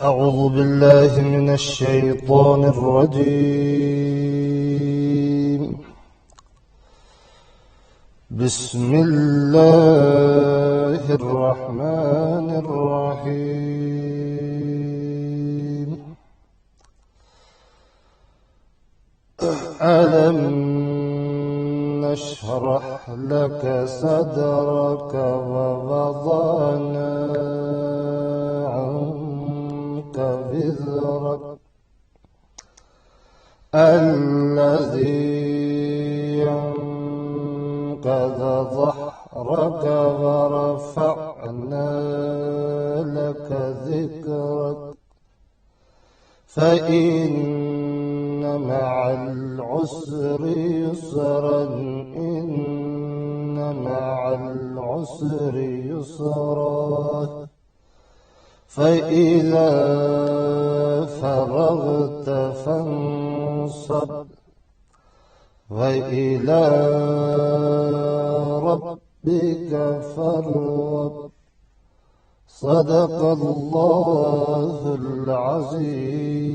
أعوذ بالله من الشيطان الرجيم بسم الله الرحمن الرحيم ألم نشرح لك صدرك ووضعنا عنك وزرك الذي أنقذ ظهرك ورفعنا لك ذكرك فإن مع العسر يسرا إن مع العسر يسرا فإذا فرغت فانصب وإلى ربك فارغب صدق الله العظيم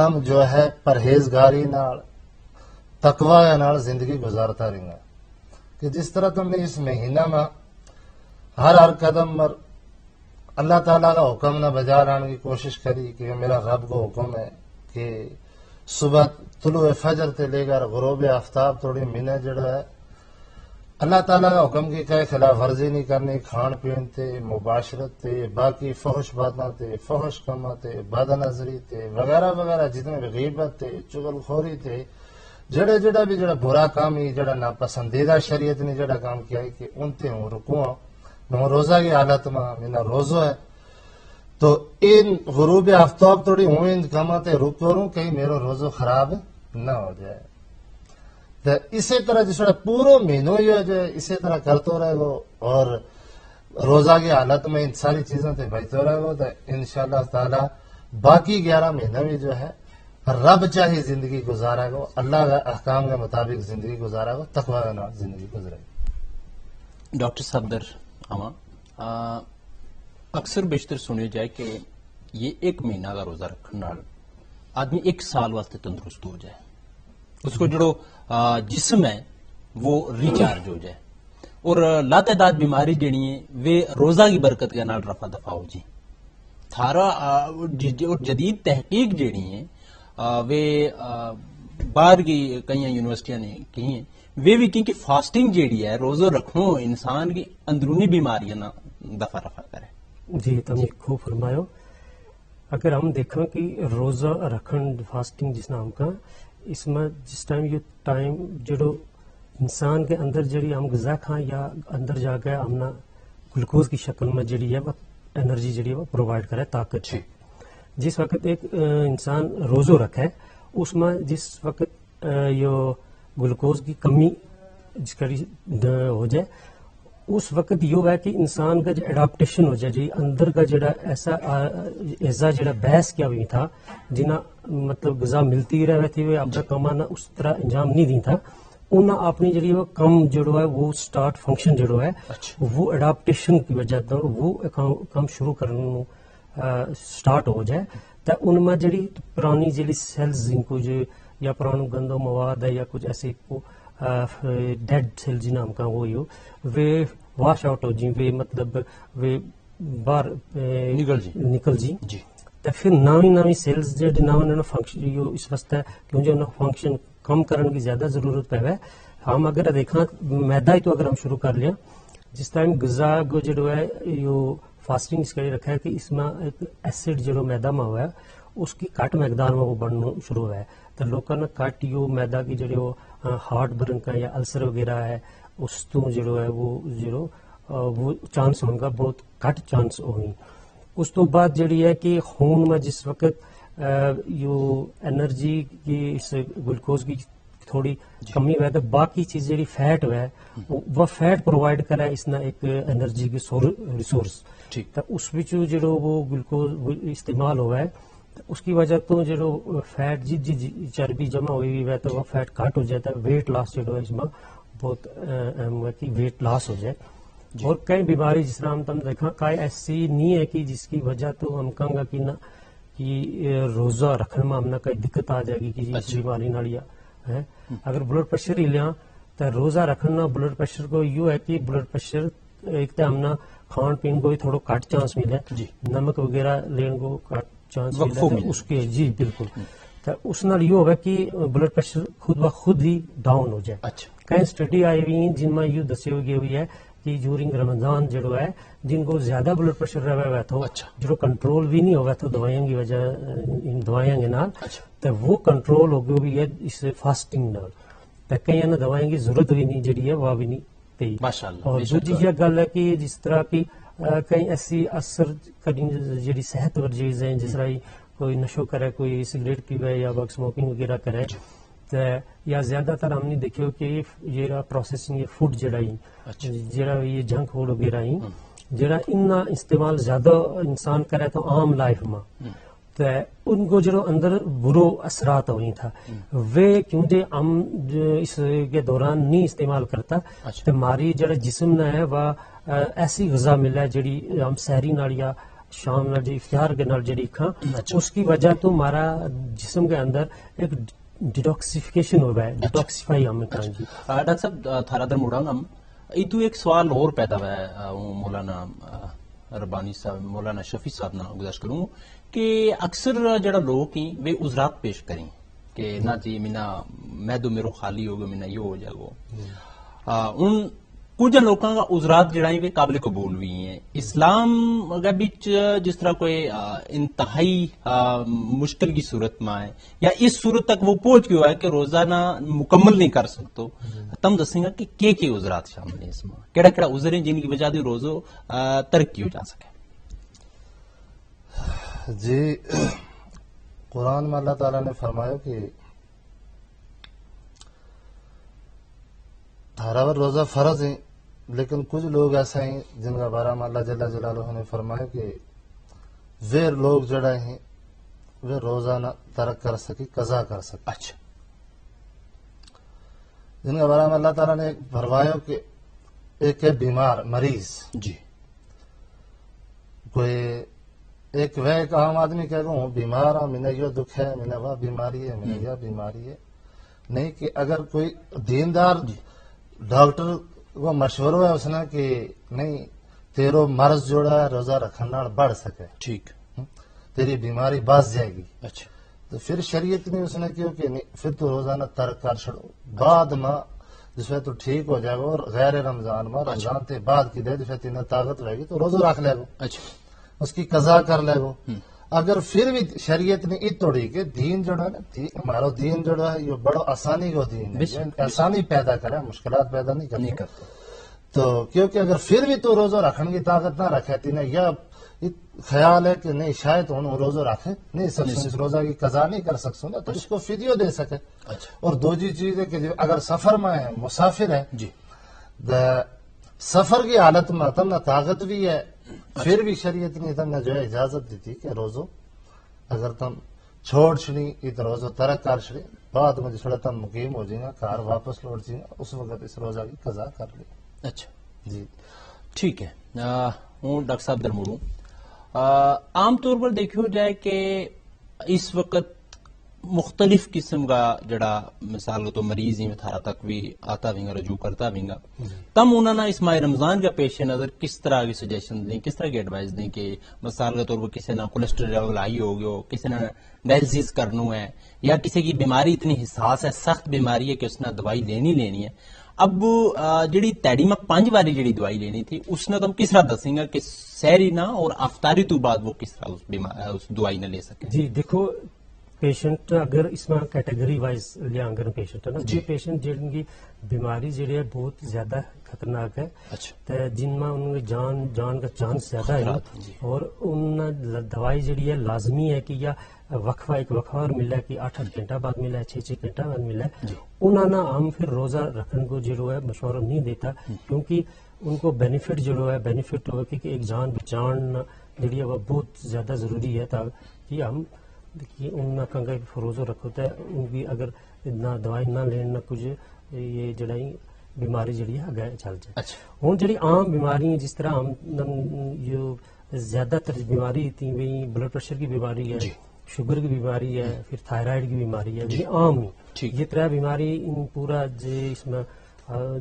تم جو ہے پرہیزگاری نال تقوی نال زندگی گزارتا رہنا کہ جس طرح تم نے اس مہینہ میں ہر قدم پر اللہ تعالیٰ کا حکم نہ بجا لانے کی کوشش کری کہ میرا رب کو حکم ہے کہ صبح طلوع فجر تے لے کر غروب آفتاب توڑی مہینہ جڑا ہے اللہ تعالیٰ کا حکم کی کہیں خلاف ورزی نہیں کرنی، کھان پین تے، مباشرت تے، باقی فحش باتاں تے، فحش کماں تے، بد نظری تے وغیرہ وغیرہ جتنے بھی غیبت تے، چغل خوری تے، جڑا بھی برا کام ہی جڑا ناپسندیدہ شریعت نے جڑا کام کیا ہے کہ ان تے ہوں رکوں میں روزہ کی حالت میں میرا روزہ ہے تو ان غروب آفتاب توڑی ہوں ان کاماں تے رک کروں کہیں میرا روزہ خراب نہ ہو جائے. تو اسی طرح جس طرح پورا مہینوں ہی ہو جائے اسی طرح کرتے رہے گو اور روزہ کی حالت میں ان ساری چیزوں سے بچتے رہے گو تو انشاءاللہ تعالی باقی 11 مہینوں میں جو ہے رب چاہی زندگی گزارا گو، اللہ کا احکام کے مطابق زندگی گزارا گو، تقوی کے نال زندگی گزرے گی. ڈاکٹر صفدر اما اکثر بیشتر سنے جائے کہ یہ 1 مہینہ کا روزہ رکھنے آدمی 1 سال واسطے تندرست ہو جائے، اس کو جڑو جسم ہے وہ ریچارج ہو جائے اور لاتعداد بیماری جڑی ہیں وہ روزہ کی برکت کے نال رفع دفع ہو جی. تھارا جدید تحقیق جڑی ہیں وہ باہر کی کئی یونیورسٹیاں نے کی ہیں وہ بھی کہ فاسٹنگ جیڑی ہے روزہ رکھنو انسان کی اندرونی بیماریاں نہ دفع رفع کرے. جی تم نے خوب فرمایا. اگر ہم دیکھیں کہ روزہ رکھن فاسٹنگ جس نام کا اس میں جس ٹائم یہ ٹائم جڑو انسان کے اندر جڑی ہم غذا کھائیں یا اندر جا کے ہم نا گلوکوز کی شکل میں جڑی ہے وہ انرجی جڑی ہے وہ پرووائڈ کرے طاقت ہے. جس وقت ایک انسان روزہ رکھے اس میں جس وقت یہ گلوکوز کی کمی جس کری ہو جائے اس وقت یہ ہے کہ انسان کا جو اڈاپٹیشن ہو جائے جی اندر کا جڑا ایسا جڑا بحث کیا ہوئی تھا جنہ مطلب غذا ملتی رہے تھی وہ اپنا کمانا اس طرح انجام نہیں دی تھا انہیں اپنی جڑی وہ کم جڑو ہے وہ سٹارٹ فنکشن جڑو ہے وہ اڈاپٹیشن کی وجہ سے وہ کم شروع کرنے سٹارٹ ہو جائے تو ان میں جڑی پرانی جڑی سیلز جن کو جو یا پرانا گندو مواد ہے یا کچھ ایسے کو ڈیڈ سیل جی نام کا وہ واش آؤٹ ہو جی وہ مطلب وہ باہر نکل جی تو پھر نئی سیلز جو فنکشن اس واسطے کیونکہ انہوں فنکشن کم کرنے کی زیادہ ضرورت پہ ہے. ہم اگر دیکھیں میدا ہی تو اگر ہم شروع کر لیا جس ٹائم غذا کو جو ہے یہ فاسٹنگ اس کا یہ رکھا ہے کہ اس میں ایک ایسڈ جو میدا میں ہوا ہے اس کی کٹ مقدار میں وہ بڑھنا شروع ہوا ہے تو لوگوں نے کٹ یہ میدا کی جڑی وہ ہارٹ برن کا یا السر وغیرہ ہے اس تو جو ہے وہ چانس ہونے کا بہت کٹ چانس ہوئی. اس تو بعد جڑی ہے کہ خون میں جس وقت یہ انرجی کی اس گلوکوز کی تھوڑی کمی ہوا ہے تو باقی چیز جڑی فیٹ ہوا ہے وہ فیٹ پرووائڈ کرا ہے اس نے ایک انرجی کی ریسورس تو اس جو وہ گلوکوز استعمال ہوا ہے اس کی وجہ تو جو فیٹ جی چربی جمع ہوئی ہے تو وہ فیٹ کٹ ہو جاتا ہے. ویٹ لاس جو ہے اس میں بہت اہم ہے کہ ویٹ لاس ہو جائے. اور کئی بیماری جس طرح ہم تم دیکھا کئی ایسی نہیں ہے کہ جس کی وجہ تو ہم کہیں گا کہ نہ کہ روزہ رکھنے میں ہم نہ کئی دقت آ جائے گی کہ اس بیماری نالیا ہے. اگر بلڈ پریشر ہی لیا تو روزہ رکھنا بلڈ پریشر کو یوں ہے کہ بلڈ پریشر ایک تو ہم نہ کھان پین کو بھی تھوڑا کٹ چانس ملے نمک وغیرہ لینے کو کٹ چانس ملے اس کے جی بالکل تو اس نال یہ ہوگا کہ بلڈ پریشر خود بخود ہی ڈاؤن ہو جائے. کئی اسٹڈی آئی ہوئی ہیں جن میں یہ دسی ہوئی ہے کہ جورنگ رمضان جو ہے جن کو زیادہ بلڈ پریشر رہا ہوا تو جو کنٹرول بھی نہیں ہوگا تو دوائیوں کی وجہ دوائیوں کے نال تو وہ کنٹرول ہو گئی ہوئی ہے اس فاسٹنگ نال تو کئی دوائیوں کی ضرورت بھی نہیں جڑی ہے وہ بھی نہیں پی. اور دوسری یہ گل ہے کہ جس طرح کی کئی ایسی اثر جڑی صحت ورزیز ہیں جس طرح کوئی نشو کرے کوئی سگریٹ پیوے یا اسموکنگ وغیرہ کرے یا زیادہ تر ہم نے دیکھو کہ یہ پروسیسنگ فوڈ جڑا یہ جنک فوڈ وغیرہ جڑا ان استعمال زیادہ انسان کرے تو عام لائف میں تو ان کو جو اندر برو اثرات ہوئی تھا وہ کیونکہ ہم اس کے دوران نہیں استعمال کرتا تو ہماری جڑا جسم نہ ہے وہ ایسی غذا ملا ہے جڑی ہم سحری نال یا شام نال جی افطار کے نال جڑی کھاں اس کی وجہ تو ہمارا جسم کے اندر ایک ڈیٹاکسیفیکیشن ہو گیا ہے, ڈیٹاکسیفائی ہم کہاں جی. ڈاکٹر صاحب تھارا در مڑا ہم یہ تو ایک سوال اور پیدا ہوا ہے مولانا ربانی صاحب مولانا شفیع صاحب نہ گزارش کروں کہ اکثر جڑا لوگ ہیں وہ عذرات پیش کریں کہ نہ جی میں تو میرو خالی ہو گیا میرا یہ ہو جائے گا. ان کچھ لوگوں کا عذرات جڑا وہ قابل قبول بھی ہیں. اسلام اگر بچ جس طرح کوئی انتہائی مشکل کی صورت میں ہے یا اس صورت تک وہ پہنچ گیا ہے کہ روزانہ مکمل نہیں کر سکتے تم دسیں گا کہ کیا عذرات شامل ہیں اس میں, کیڑا کیڑا عذر ہیں جن کی وجہ سے روزو ترقی ہو جا سکے. جی قرآن میں اللہ تعالیٰ نے فرمایا کہ ہر روزہ فرض ہیں, لیکن کچھ لوگ ایسے ہیں جن کا بارے میں اللہ جل جلالہ نے فرمایا کہ وہ لوگ جڑے ہیں وہ روزانہ ترک کر سکی قضا کر سکے. اچھا, جن کے بارے میں اللہ تعالیٰ نے فرمایا کہ ایک ہے بیمار مریض, جی کوئی ایک وہ ایک عام آدمی کہہ گا ہوں بیمار ہوں, میں نے یہ دکھ ہے, میں نے وہ بیماری ہے, میں نے یہ بیماری ہے. نہیں کہ اگر کوئی دیندار ڈاکٹر کو مشورہ ہے اس نے کہ نہیں تیرو مرض جوڑا ہے روزہ رکھنا بڑھ سکے, ٹھیک, تیری بیماری باز جائے گی, اچھا تو پھر شریعت نے اس نے کیوں کہ نہیں پھر تو روزانہ ترک کر چھڑو, بعد میں جس میں تو ٹھیک ہو جائے گا اور غیر رمضان میں رمضان تے بعد کی دے جس میں تین طاقت رہے گی تو روزہ رکھ لے گا, اچھا اس کی قضا کر لے گا. اگر پھر بھی شریعت نے یہ توڑی کہ دین جڑا ہے ہمارا دین جڑا ہے یہ بڑا آسانی کو دین ہے, آسانی پیدا کرے مشکلات پیدا نہیں کرتا. تو کیونکہ اگر پھر بھی تو روزہ رکھنے کی طاقت نہ رکھے تین یا خیال ہے کہ نہیں شاید ہوں روزہ رکھے نہیں سکتے اس روزہ کی قضا نہیں کر سکتے نا تو اس کو فدیہ دے سکے. اور دوسری چیز ہے کہ اگر سفر میں ہے مسافر ہے, جی سفر کی حالت میں تم نہ طاقت بھی ہے پھر بھی شریعت نے تم نے جو ہے اجازت دی تھی کہ روزو اگر تم چھوڑ چھڑی تو روزو ترک کر چھڑی بعد میں جس وقت تم مقیم ہو جائیں گا کار واپس لوٹ جائیں گا اس وقت اس روزہ کی قضا کر لی. اچھا جی ٹھیک ہے. ہوں ڈاکٹر صاحب در مڑوں عام طور پر دیکھو جائے کہ اس وقت مختلف قسم کا جڑا مثال کو تو مریض ہی تھارا تک بھی آتا بھی گا رجوع کرتا بھی گا, تم انہوں نے اس ماہ رمضان کا پیش نظر کس طرح کی سجیشن دیں کس طرح کی ایڈوائز دیں کہ مثال کے طور پر کسی نے کولیسٹرول لیول ہائی ہو گیا, کسی نے ڈائلسس کرنا ہے یا کسی کی بیماری اتنی حساس ہے سخت بیماری ہے کہ اس نے دوائی لینی ہے, اب جڑی تیڑی میں 5 باری جڑی دوائی لینی تھی اس نے تم کس طرح دسیں گا کہ سحری نہ اور افطاری تو بعد وہ کس طرح اس دوائی نہ لے سکے. جی دیکھو پیشنٹ اگر اس میں کیٹیگری وائز لیا اگر پیشنٹ ہے نا جی پیشنٹ جن کی بیماری جڑی ہے بہت زیادہ خطرناک ہے, اچھا جن میں ان کی جان کا چانس زیادہ ہے اور ان دوائی جڑی ہے لازمی ہے کہ یا وقفہ ایک وقفہ اور ملا ہے کہ 8 گھنٹہ بعد ملا ہے 6 گھنٹہ بعد ملا ہے, انہوں نے ہم پھر روزہ رکھنے کو جو ہے مشورہ نہیں دیتا کیونکہ ان کو بینیفٹ جو ہے بینیفٹ ہو کہ ایک جان بچان جڑی ہے وہ بہت زیادہ ضروری ہے تاکہ ہم ان کنگا روزہ رکھو تو ان کی اگر نہ دوائی نہ لین نہ کچھ یہ جڑائی بیماری جڑی ہے آگے چل جائے. ہوں جڑی عام بیماری جس طرح ہم جو زیادہ تر بیماری تھی وہی بلڈ پریشر کی بیماری ہے, شوگر کی بیماری ہے, پھر تھائرائڈ کی بیماری ہے, یہ عام ہی یہ 3 بیماری ان پورا اس میں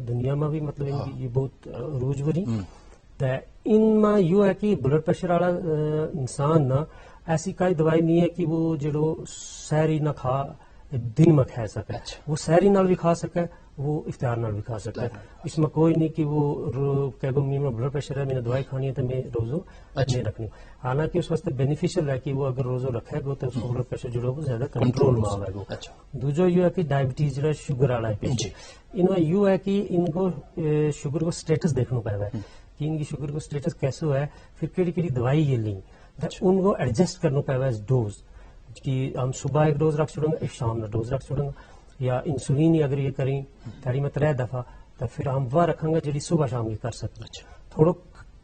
دنیا میں بھی مطلب یہ بہت عروج بری ان میں یہ ہے کہ بلڈ پریشر والا انسان نہ ایسی کوئی دوائی نہیں ہے کہ وہ جڑو سحری نہ کھا دن میں کھا سکے, وہ سحری نال بھی کھا سکے وہ افطار نال بھی کھا سکتا ہے. اس میں کوئی نہیں کہ وہ کہ میں بلڈ پریشر ہے میں نے دوائی کھانی ہے تو میں روزو نہیں رکھنی, حالانکہ اس واسطے بینیفیشل ہے کہ وہ اگر روزو رکھے گا تو اس کو بلڈ پریشر جو ہے زیادہ کنٹرول میں آئے گا. دوسرا یہ ہے کہ ڈائبٹیز جو ہے شوگر والا ہے ان میں یہ ہے کہ ان کو شوگر کو اسٹیٹس دیکھنا پڑے گا کہ ان کی شوگر کو اسٹیٹس کیسے ہوا ہے, پھر کہڑی دوائی یہ لیں ان کو ایڈجسٹ کرنا پڑے گا ڈوز کہ ہم صبح ایک ڈوز رکھ چھوڑیں گے ایک شام میں ڈوز رکھ چھوڑیں گے, یا انسولین ہی اگر یہ کریں تاڑی میں 3 دفعہ تو پھر ہم وہ رکھیں گے جی صبح شام کی کر سکتے. تھوڑا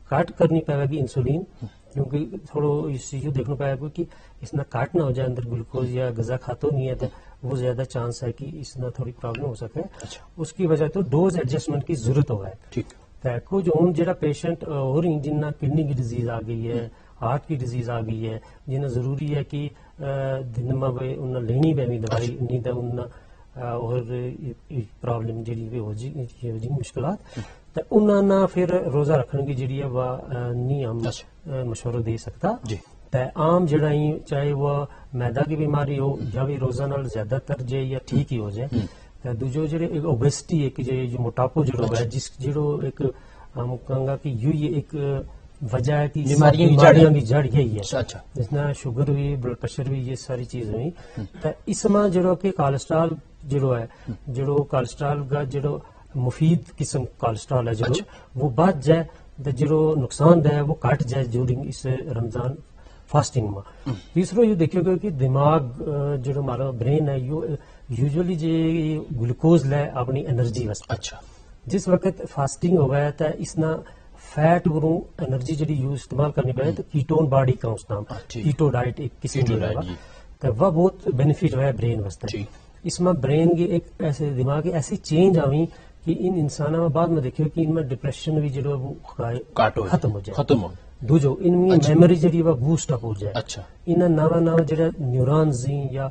کٹ کرنی پڑے گی انسولین کیونکہ تھوڑا اس یہ دیکھنا پڑے گا کہ اس میں کٹ نہ ہو جائے اندر گلوکوز یا غذا کھاتو نہیں ہے تو وہ زیادہ چانس ہے کہ اس میں تھوڑی پرابلم ہو سکے. اس کی وجہ تو ڈوز ایڈجسٹمنٹ کی ضرورت ہو ہے. کچھ ہوں جا پیشنٹ ہو رہی جن کڈنی کی ڈیزیز آ گئی ہے ہارٹ کی ڈیزیز آ گئی ہے جنہیں ضروری ہے کہ دن میں انہیں لینی پی دوائی نہیں تو انہیں اور پرابلم جی ہو جی مشکلات تو انہوں نے پھر روزہ رکھنے کی جڑی ہے وہ نہیں ہم مشورہ دے سکتا عام جڑا ہی چاہے وہ میدا کی بیماری ہو یا بھی روزہ نال زیادہ تر جائے یا ٹھیک ہی ہو جائے دوجو جڑے اوبیسٹی ایک جو موٹاپو جڑا ہے جس جڑو ایک ہم کہوں گا کہ یہ ایک وجہ ہے کہ بیماریاں کی جڑ یہی ہے جس میں شوگر ہوئی بلڈ پریشر ہوئی یہ ساری چیز ہوئی تو اس میں جڑو کہ کولسٹرول جڑو ہے جڑو کولسٹرول کا جڑو مفید قسم کولسٹرول ہے جڑو وہ بچ جائے تو جڑو نقصان دہ ہے وہ کٹ جائے ڈیورنگ اس رمضان فاسٹنگ میں تیسرا یہ دیکھو گا کہ دماغ جو ہمارا برین ہے یوزلی جو گلوکوز لے اپنی انرجی واسطے جس وقت فاسٹنگ ہو گیا تو اس نہ فیٹ اور انرجی جی یوز استعمال کرنی پڑے تو کیٹون باڈی کا اس نام کیٹو ڈائٹ ایک قسم کی تو وہ بہت بینیفٹ ہوا ہے برین واسطے اس میں برین کی ایک ایسے دماغ کی ایسی چینج آئی کہ ان انسانوں میں بعد میں دیکھو کہ ان میں ڈپریشن بھی جو وہ ختم ہو جائے دوجو ان میں میموری جی وہ بوسٹ اپ ہو جائے ان نوا نوا جڑا نیورونز یا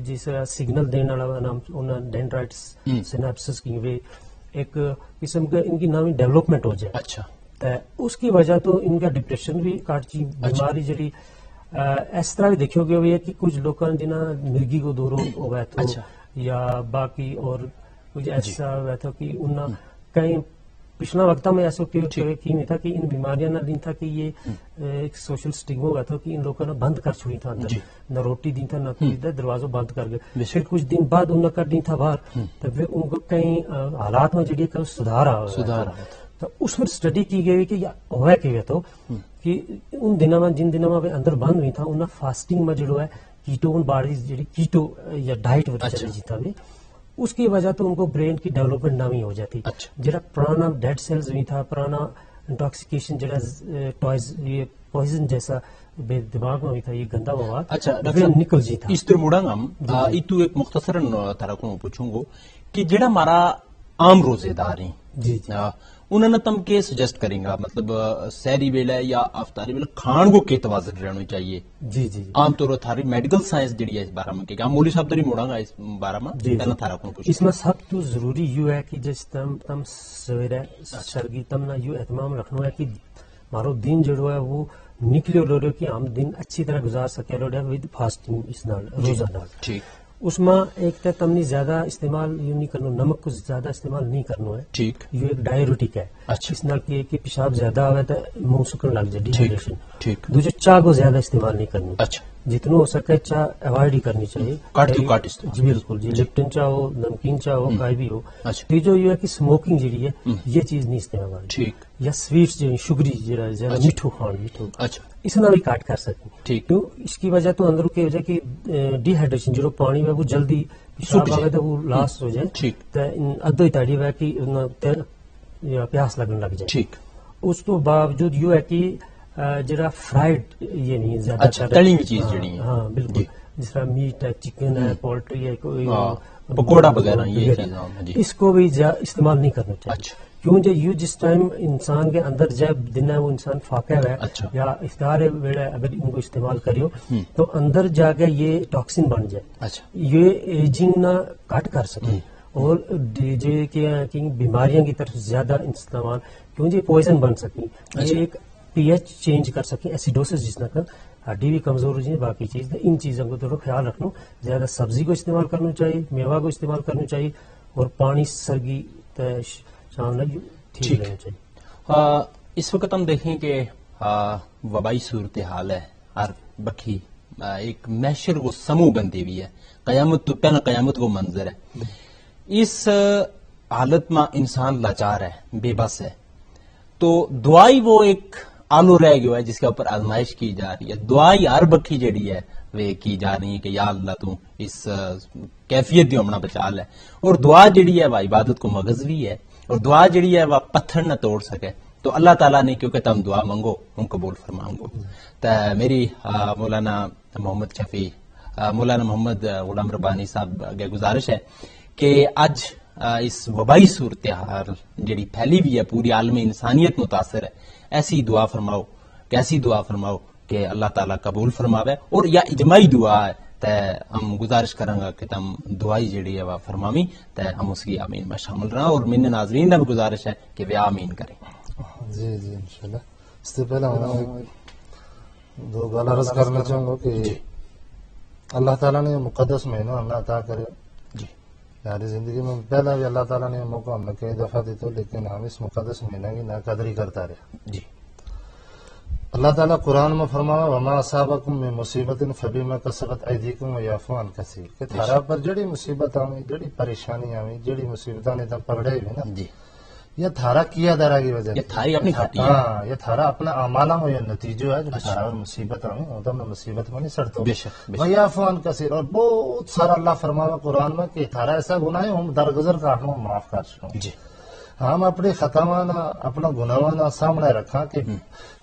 جس سگنل دینے والا نام ڈینڈرائٹس سینپسس کی وہ ایک قسم کا ان کی نئی ڈیولپمنٹ ہو جائے اس کی وجہ تو ان کا ڈپریشن بھی کٹ چی بیماری جڑی اس طرح بھی دیکھو گے ہوئی ہے کہ کچھ لوگ جنہیں مرگی کو دور ہو گئے تو یا باقی اور کچھ ایسا ہوا تھا کہ انہیں کہیں پچھلا وقت میں ایسا نہیں تھا کہ ان بیماریاں نہ دن تھا کہ یہ ایک سوشل سٹگما ہوا تھا کہ ان لوگوں نے بند کر چھوڑی تھا نہ روٹی دن تھا نہ کوئی دروازوں بند کر گئے پھر کچھ دن بعد انہوں نے کر دی تھا باہر تو پھر ان کو کئی حالات میں جڑی سدھار تو اس پر اسٹڈی کی گئی کہ ہوا کہ تو کہ ان دنوں میں جن دنوں میں اندر بند ہوئی تھا انہیں فاسٹنگ میں جو ہے کیٹون باڈی جی کیٹو یا ڈائٹ چلی جیتا بھی اس کی وجہ تو ان کو برین کی ڈیولپمنٹ نہ ہی ہو جاتی جڑا پرانا ڈیڈ سیلز بھی تھا پرانا انٹاکسیکیشن جڑا ٹوائز یہ پوائزن جیسا بے دماغ میں بھی تھا یہ گندا مواد نکل جی تھا اس طرح مڑا گم تو ایک مختصر طرح کو پوچھوں گا کہ جڑا ہمارا عام روزے دار ہیں جی انہوں نے تم کے سجیسٹ کریں گا مطلب سحری ویلے یا افطاری ویلے کھان کو کے توازن رہنا چاہیے جی جی عام طور تھاری میڈیکل سائنس جڑی ہے اس بارے میں کہ مولوی صاحب تری موڑا گا اس بارے میں پہلا تھارا کو اس میں سب تو ضروری یہ ہے کہ جس تم سویرے سرگی تم نہ یہ اہتمام رکھنا ہے کہ ہمارا دن جو ہے وہ نکلے لو کہ ہم دن اچھی طرح گزار سکے لو ود فاسٹنگ اس نال روزہ نال ٹھیک اس میں ایک تو تم نے زیادہ استعمال یہ نہیں کرنا نمک کو زیادہ استعمال نہیں کرنا ہے ٹھیک یہ ایک ڈائیوریٹک ہے اس نال کی کہ پیشاب زیادہ آئے تو منہ سکن لگ جائے ڈیہائیڈریشن ٹھیک دوسرے چاہ کو زیادہ استعمال نہیں کرنی اچھا جتنا ہو سکے چاہ اوائڈ ہی کرنی چاہیے جی بالکل جی لپٹن چاہ ہو نمکین چاہ ہو کائی بھی ہو تیجو یہ ہے کہ اسموکنگ جڑی ہے یہ چیز نہیں استعمال ٹھیک یا سویٹس جو شگری جڑا زیادہ میٹھو کھان میٹھو اس نہ بھی کاٹ کر سکیں ٹھیک اس کی وجہ تو اندر کی وجہ کہ ڈی ہائیڈریشن جو پانی میں وہ جلدی پیشاب آگے تو وہ لاس ہو جائے تو ادھو ہی تاڑی ہوا کہ پیاس لگنے لگ جائے ٹھیک اس کو باوجود یہ ہے کہ جڑا فرائیڈ یہ نہیں زیادہ تلی ہوئی چیز جڑی ہاں بالکل جس طرح میٹ ہے چکن ہے پولٹری ہے پکوڑا وغیرہ یہ اس کو بھی استعمال نہیں کرنا چاہیے کیوں یہ جس ٹائم انسان کے اندر جب دن ہے وہ انسان فاقہ ہے یا افطار ویڑا اگر ان کو استعمال کریو تو اندر جا کے یہ ٹاکسن بن جائے یہ ایجنگ نہ کٹ کر سکے اور بیماریاں کی طرف زیادہ استعمال کیوں یہ پوائزن بن سکیں یہ ایک پی ایچ چینج کر سکیں ایسیڈوسس جس نہ کر ہڈی بھی کمزور ہو جائے باقی چیز ان چیزوں کو تھوڑا خیال رکھنا زیادہ سبزی کو استعمال کرنا چاہیے میوہ کو استعمال کرنا چاہیے اور پانی سرگی شام ٹھیک رہنا چاہیے اس وقت ہم دیکھیں کہ وبائی صورتحال ہے ہر بکھی ایک محشر کو سمو بندی ہوئی ہے قیامت تو پہلا قیامت کو منظر ہے اس حالت میں انسان لاچار ہے بے بس ہے تو دعائی وہ ایک آلو رہ گیا ہے جس کے اوپر آزمائش کی جا رہی ہے دعائی ہر بکھی جڑی ہے وہ کی جا رہی ہے کہ یا اللہ تو اس کیفیت دی ہمنا بچا لے اور دعا جڑی ہے وہ عبادت کو مغزوی ہے اور دعا جڑی ہے وہ پتھر نہ توڑ سکے تو اللہ تعالیٰ نے کیونکہ تم دعا منگو ہم قبول فرماؤں گو تو میری مولانا محمد شفیع مولانا محمد غلام ربانی صاحب اگے گزارش ہے کہ اج اس وبائی صورتحال جڑی پھیلی ہوئی ہے پوری عالم انسانیت متاثر ہے ایسی دعا فرماؤ کہ اللہ تعالیٰ قبول فرماوے. اور یا اجماعی دعا ہے تو ہم گزارش کریں گا کہ تم دعائی جڑی ہے وہ فرماوی تو ہم اس کی آمین میں شامل رہا. اور میرے ناظرین نے بھی گزارش ہے کہ وہ آمین کریں. جی جی انشاءاللہ. اس سے پہلے میں دو گال عرض کرنا چاہوں گا کہ اللہ تعالیٰ نے مقدس مہینہ ہمیں عطا کرے. جی ہماری زندگی میں پہلا بھی اللہ تعالیٰ نے موقع ہمیں کئی دفعہ دی تو، لیکن ہم اس مقدس مہینہ کی ناقدری کرتا رہے. جی اللہ تعالیٰ قرآن میں فرمایا وما اصابکم من مصیبت فبما کسبت ایدیکم ویعفو عن کثیر، کہ تھارا پر جڑی مصیبت آویں، جڑی پریشانی آویں، جڑی مصیبتاں نے تم پکڑے ہوئے نا، جی یہ تھارا کیا درا کی وجہ یہ تھاری اپنی کھاٹی ہے. ہاں یہ تھارا اپنا اعمالہ ہو، یہ نتیجہ ہے جو تھارا پر مصیبت آویں وہ تم مصیبت میں نہیں سڑتو. بے شک بے شک. ویعفو عن کثیر، اور بہت سارا اللہ فرمایا قرآن میں کہ تھارا ایسا گناہ ہے ہم درگزر کا ہم معاف کر سکوں. جی ہم اپنی خطاوانا اپنا گناوانا سامنے رکھا کہ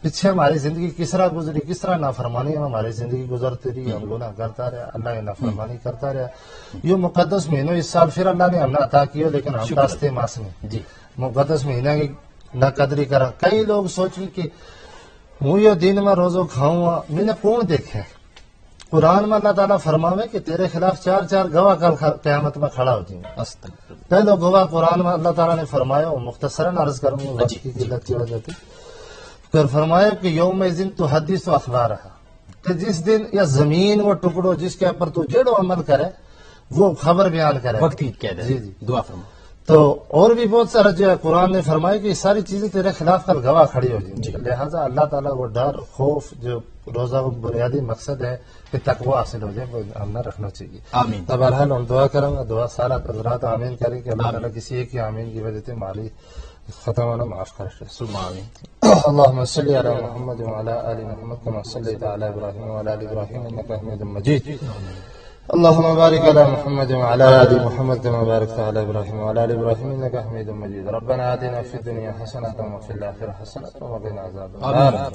پیچھے ہماری زندگی کس طرح گزری، کس طرح نافرمانی میں ہماری زندگی گزرتی رہی، ہم گناہ کرتا رہا، اللہ کی نافرمانی کرتا رہا. یہ مقدس مہینوں اس سال پھر اللہ نے ہمیں عطا کیا، لیکن ہم راستے ماس میں جی مقدس مہینہ کی ناقدری کرا. کئی لوگ سوچیں کہ ہوں یہ دن میں روزو کھاؤں گا، میں نے کون دیکھے. قرآن میں اللہ تعالیٰ فرماوے کہ تیرے خلاف چار چار گواہ کل قیامت میں کھڑا ہو جائیں. استغفر. پہلو گواہ قرآن میں اللہ تعالیٰ نے فرمایا، وہ مختصراً عرض کروں گا وقت کی قلت کی وجہ سے، پھر فرمایا کہ یوم دن تو حدیث و اخبار ہے، کہ جس دن یا زمین وہ ٹکڑو جس کے اوپر تو جڑو عمل کرے وہ خبر بیان کرے. وقت کی کہہ دے. جی جی. دعا فرما. تو اور بھی بہت سارا جو ہے قرآن نے فرمایا کہ یہ ساری چیزیں تیرے خلاف کل گواہ کھڑی ہو جائیں. لہٰذا اللہ تعالیٰ وہ ڈر خوف جو روزہ وہ بنیادی مقصد ہے کہ تقوی حاصل ہو جائے وہ ہم نے رکھنا چاہیے. آمین. تب بہرحال ہم دعا کریں گا، دعا سارا حضرات آمین کریں کہ اللہ تعالیٰ کسی ایک کی آمین کی وجہ سے ہماری خطاوانا معاف کر دے. ثم آمین. اللهم صل على محمد وعلى آل محمد كما صليت على إبراهيم وعلى آل إبراهيم إنك حميد مجيد. اللهم بارك على محمد وعلى آل محمد كما باركت على إبراهيم وعلى آل إبراهيم إنك حميد مجيد. ربنا آتنا في الدنيا حسنة وفي الآخرة حسنة وقنا عذاب النار.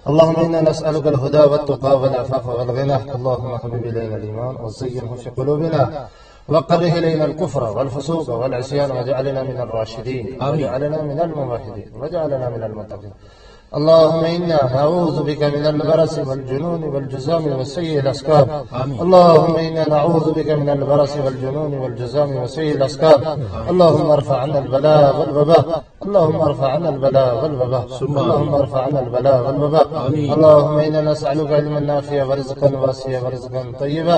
اللهم إنا نسألك الهدى والتقى والعفاف والغنى. اللهم حبب إلينا الإيمان وزينه في قلوبنا وكره إلينا الكفر والفسوق والعصيان واجعلنا من الراشدين واجعلنا من الموحدين واجعلنا من المتقين. اللهم إنا نعوذ بك من البرص والجنون والجذام وسيء الأسقام. اللهم إنا نعوذ بك من البرص والجنون والجذام وسيء الأسقام. اللهم ارفع عنا البلاء والوباء. اللهم ارفع عنا البلاء والوباء. اللهم ارفع عنا البلاء والوباء. اللهم إنا نسألك علما نافعا ورزقا واسعا ورزقا طيبا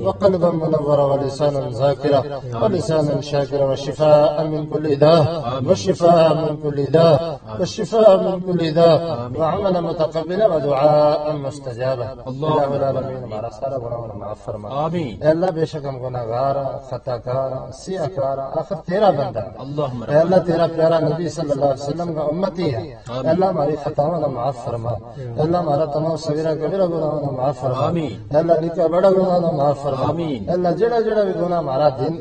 وقلبا منورا ولسانا ذاكرا ولسانا شاكرا وشفاء من كل داء والشفاء من كل داء والشفاء من كل داء وعملا متقبلا ودعاء مستجابا. اللہ العالمین ہمارا سارا گناہ معاف فرما. آمین. اے اللہ بے شک ہم گناہگار خطا کار سیاہ کار آخر تیرا بندہ. اللہم اے اللہ تیرا پیارا نبی صلی اللہ علیہ وسلم کا امتی ہے. اے اللہ ہماری خطاؤں معاف فرما. اے اللہ ہمارا تمام صغیرہ کبیرہ گناہوں معاف فرما. اے اللہ نکا بڑا گناہ معاف فرما. اے اللہ جڑا جڑا بھی گناہ ہمارا دن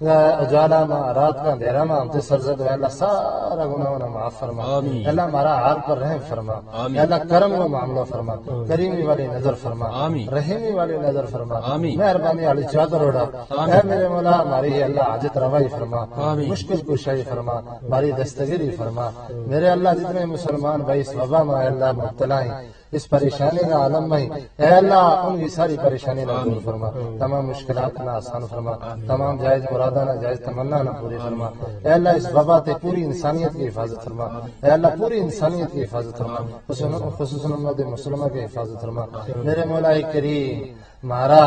اجالا میں رات کا اندھیرا میں ہم سے سرزد ہے اللہ سارا گناہ معاف فرما. اللہ ہمارا حال پر رحم فرما. اللہ کرم و معاملہ فرما. کریمی والی نظر فرما. رحیمی والی نظر فرما. مہربانی والی چادر اڑا. اے میرے مولا ہماری اللہ حاجت روائی فرما. مشکل کشائی فرما. ہماری دستگیری فرما. میرے اللہ جتنے مسلمان بھائی اس وبا میں اللہ مبتلا ہیں اس پریشانی کا عالم میں اے اللہ ان کی ساری پریشانی نہ دور فرما. تمام مشکلات نہ آسان فرما. تمام جائز مرادہ نہ جائز تمنا نہ پوری فرما. اے اللہ اس وبا سے پوری انسانیت کی حفاظت فرما. اے اللہ پوری انسانیت کی حفاظت فرما. خصوصاً امت مسلمہ کی حفاظت فرما. میرے مولا کریم مارا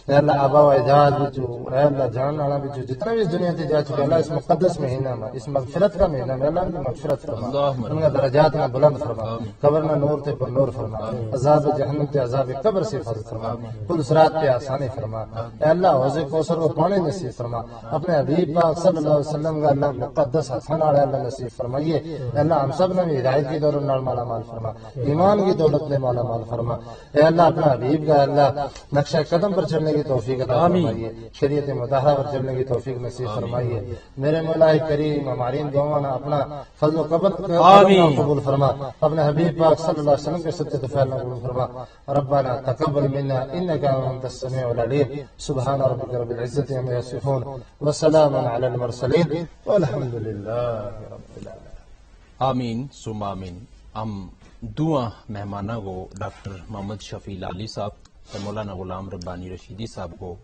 اے اللہ آبا و اجداد بچو اے اللہ جان والا بچو جتنا بھی اس دنیا سے جا چکے اللہ اس مقدس مہینہ میں اس مغفرت کا مہینہ میں اللہ کی مغفرت فرما. ان کا درجات میں بلند فرما. قبر میں نور تے پر نور فرما. عذاب جہنم تے عذاب قبر سے حفاظت فرما. کل صراط پہ آسانی فرما. اے اللہ حوض کوثر کو پانے نصیب فرما. اپنے حبیب پاک صلی اللہ علیہ وسلم کا اللہ مقدس ہاتھوں والا اللہ نصیب فرمائیے. اے اللہ ہم سب نے ہدایت کی دولت نال مالا مال فرما. ایمان کی دولت نے مالا مال فرما. اے اللہ اپنا حبیب کا اللہ نقشہ قدم پر چلنے کی توفیق عطا فرمائیے. شریعت مطہرہ پر چلنے کی توفیق نصیب فرمائیے. میرے مولا کریم ہماری ان دعاؤں نے اپنا فضل و قبول قبول فرما. اپنے حبیب پاک صلی اللہ علیہ وسلم کے سچے طفیل قبول فرما. ربنا تقبل منا انك انت السميع العليم. سبحان ربك رب العزة عما يصفون وسلام على المرسلين والحمد لله رب العالمين. آمین ثم آمین. ہم دعا مہمانہ کو ڈاکٹر محمد شفیع لالی صاحب تے مولانا غلام ربانی رشیدی صاحب کو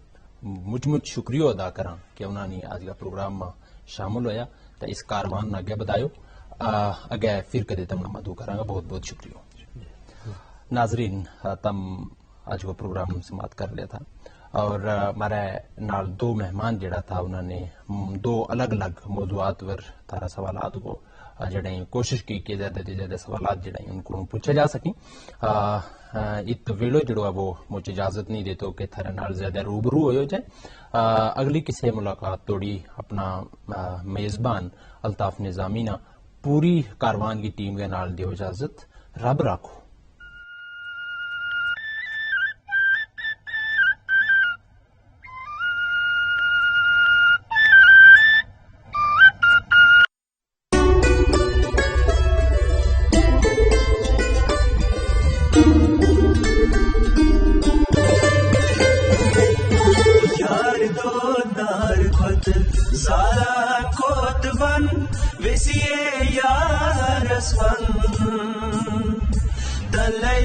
مجھ شکریہ ادا کراں کہ انہوں نے آج کا پروگرام میں شامل ہویا تے اس کاروان نے اگے بدایو اگے پھر کدے تم مدعو کراں گا. بہت بہت شکریہ. ناظرین تم آج وہ پروگرام سماعت کر لیا تھا اور ہمارے نال دو مہمان جڑا تھا انہوں نے دو الگ الگ موضوعات پر تارا سوالات کو جڑے کوشش کی کہ زیادہ سے زیادہ سوالات جڑے ان کو پوچھے جا سکیں. ات ویلو جڑو ہے وہ مجھے اجازت نہیں دیتو کہ تھارے نال زیادہ روبرو ہو جائے. اگلی کسی ملاقات توڑی اپنا میزبان الطاف نظامی نا پوری کاروان کی ٹیم کے نال دیو اجازت. رب راکھو. Zara Kotvan Visiye Yaras Van Dalai